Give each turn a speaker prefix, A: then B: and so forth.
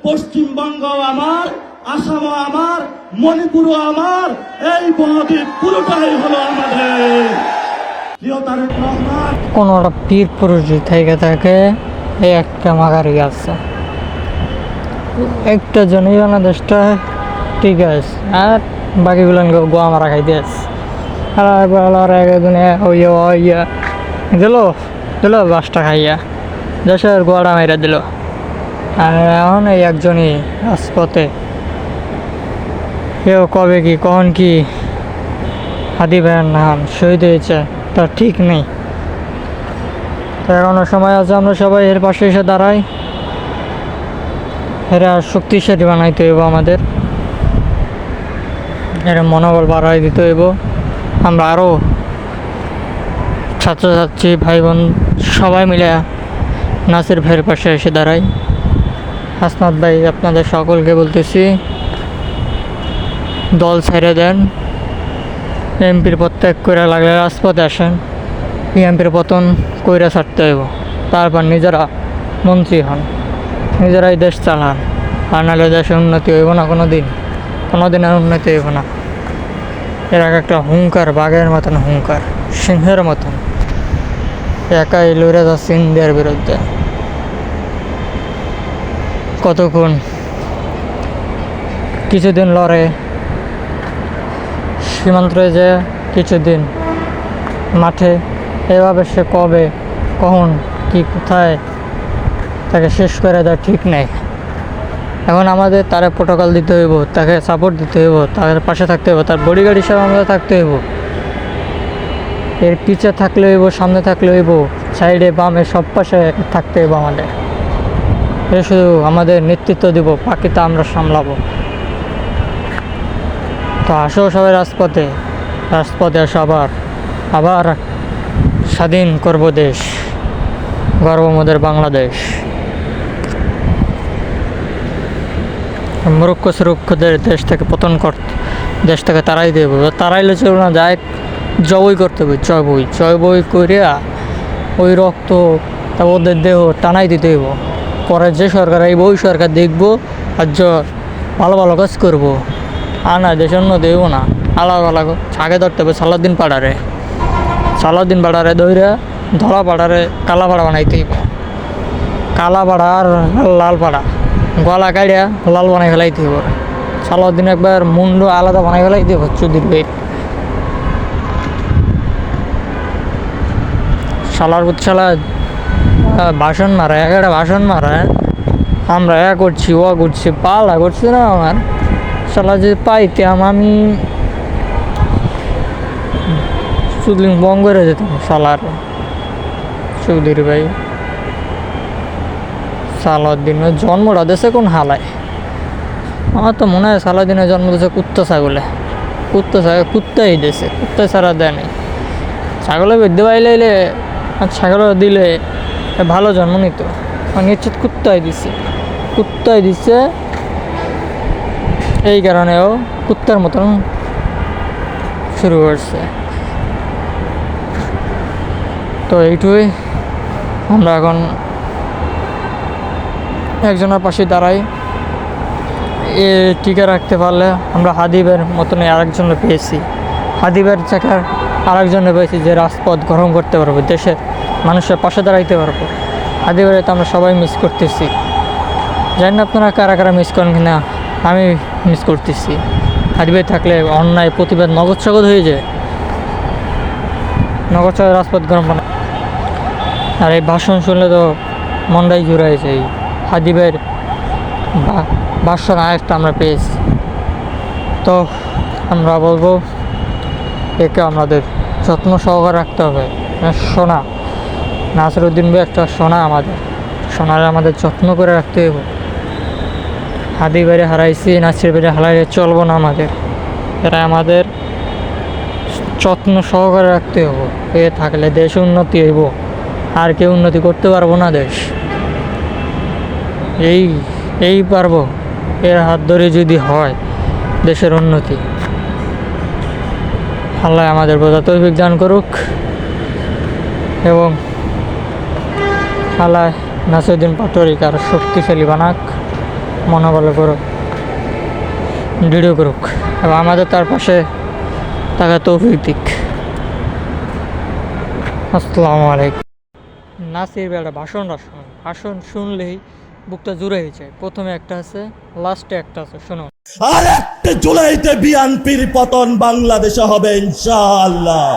A: পশ্চিমবঙ্গ আমার, আসামও আমার, মণিপুরও আমার, এই বদ্বীপ পুরোটাই হলো আমাদের। প্রিয় তারেক রহমান,
B: কোনোটা পীর পুরুষ থেকে থাকে, এই একটা মাগারি আছে, একটা জন্যই বাংলাদেশটা ঠিক আছে, আর বাকিগুলো গোয়া মারা খাই দিয়েছে। আর একদিনে ইয়া দিল বাসটা খাইয়া দেশের গোয়াটা মেরে দিল। আর এখন এই একজনই রাজপথে, কেউ কবে কি কখন কি হাদি ভাইয়ের নাম শহীদ হয়েছে তার ঠিক নেই। তো এখনো সময় আছে, আমরা সবাই এর পাশে এসে দাঁড়াই, এরা শক্তিশালী বানাইতে হইব, আমাদের এর মনোবল বাড়াই দিতে হইব। আমরা আরও ছাত্রছাত্রী ভাই বোন সবাই মিলে নাসির ভাইয়ের পাশে এসে দাঁড়াই। হাসনাত ভাই, আপনাদের সকলকে বলতেছি, দল ছেড়ে দেন, এমপির পদ ত্যাগ করে লাগলে রাজপথে আসেন, এমপির পতন কইরা ছাড়তে হইব, তারপর নিজেরা মন্ত্রী হন, নিজেরাই দেশ চালান, আর নাহলে দেশে উন্নতি হইব না, কোনো দিন আর উন্নতি হইব না। এর একটা হুঙ্কার, বাঘের মতন হুঙ্কার, সিংহের মতন একাই লড়ে যাচ্ছে ইন্ডিয়ার বিরুদ্ধে। কতক্ষণ কিছুদিন লড়ে, সীমান্তে যে কিছুদিন মাঠে, এভাবে সে কবে কখন কি কোথায় তাকে শেষ করে দেওয়া ঠিক নেই। এখন আমাদের তারা প্রোটোকল দিতে হইব, তাকে সাপোর্ট দিতে হইব, তাদের পাশে থাকতে হইব, তার বডিগার্ড হিসাবে আমাদের থাকতে হইব। এর পিছে থাকলে হইব, সামনে থাকলে হইব, সাইডে বামে সব পাশে থাকতে হইব আমাদের। এ শুধু আমাদের নেতৃত্ব দিব, বাকিটা আমরা সামলাবো। তো আসো সবাই রাজপথে এসো, আবার স্বাধীন করব দেশ, গর্ব আমাদের বাংলাদেশ। মূর্খদের দেশ থেকে পতন করতে, দেশ থেকে তারাই দেব, তারাইলে চলবে না, যায় জবই করতে হবে, জবই করিয়া ওই রক্ত ওদের দেহ টানাই দিতে হইব। পরে যে সরকার আইব ওই সরকার দেখবো আর ভালো ভালো কাজ করবো, আর না দেশের উন্নতি হইব না। আলাদা আগে ধরতে হবে সালাউদ্দিন পাড়ারে দইরা ধরা পাড়ারে কালা পাড়া বানাইতে হইব, কালা পাড়া আর লাল পাড়া গলা কাড়িয়া লাল বানাই ফেলাইতে হইব। সালাউদ্দিন একবার মুন্ড আলাদা বানাই ফেলাইতে হইব, চুদির বেট শালার বুচ্ছালা ভাষণ মারা, একটা ভাষণ মারা, আমরা করছি ও করছি, পালা করছি না আমার শালা। যে পাইতাম আমি চুদলিং বং করে যেতাম শালার চৌধুরী ভাই। সালাউদ্দিনের জন্মটা দেশে কোন হালায়, আমার তো মনে হয় সালাউদ্দিনের জন্ম দিয়েছে কুত্তাই দেশে, কুত্তাই ছাড়া দেয় নেই। ছাগলে বেঁধে পাইলে আর ছাগল দিলে ভালো জন্ম নিত, নিশ্চিত কুত্তাই দিচ্ছে। এই কারণেও কুত্তার মতন শুরু করছে। তো এইটুকুই, আমরা এখন একজনের পাশে দাঁড়াই। এ টিকে রাখতে পারলে আমরা হাদিবের মতন আরেকজনে পেয়েছি, হাদিবের জায়গার আরেকজনে পেয়েছি যে রাজপথ গরম করতে পারবো, দেশের মানুষের পাশে দাঁড়াইতে পারবো। হাদিবের তো আমরা সবাই মিস করতেছি, জানি না আপনারা কারা কারা মিস করেন কিনা, আমি মিস করতেছি। হাদিবে থাকলে অন্যায় প্রতিবাদ নগদ হয়ে যায়, রাজপথ গরম বানায়। আর এই ভাষণ শুনলে তো মনটাই জুড়াই যায়। হাদিবের ভাষণ আরেকটা আমরা পেয়েছি, তো আমরা বলবো একে আমাদের যত্ন সহকারে রাখতে হবে। সোনা নাসিরউদ্দিন ভাই একটা সোনা, আমাদের যত্ন করে রাখতে হবে। হাদি বাইরে হারাইছি, নাসির বাইরে হারাইলে চলবো না আমাদের, এটা আমাদের যত্ন সহকারে রাখতে হবে। এ থাকলে দেশ উন্নতি হইব, আর কেউ উন্নতি করতে পারবো না দেশ। এই পারবো, এর হাত ধরে যদি হয় দেশের উন্নতি। আল্লাহ আমাদের বোঝা তৌফিক দান করুক, এবং আল্লাহ নাসিরউদ্দিন পাটোয়ারিকে আরও শক্তিশালী বানাক। মনে বলে করুক, ভিডিও করুক এবং আমাদের তার পাশে তাকে তৌফিক দিক। আসসালামু আলাইকুম। নাসির বেলা ভাষণ শুনলেই বুকটা জুড়ে হয়ে যায়। প্রথমে একটা আছে, লাস্টে একটা আছে, শোনো।
A: আর 1 জুলাইতে বিএনপির পতন বাংলাদেশে হবে ইনশাআল্লাহ।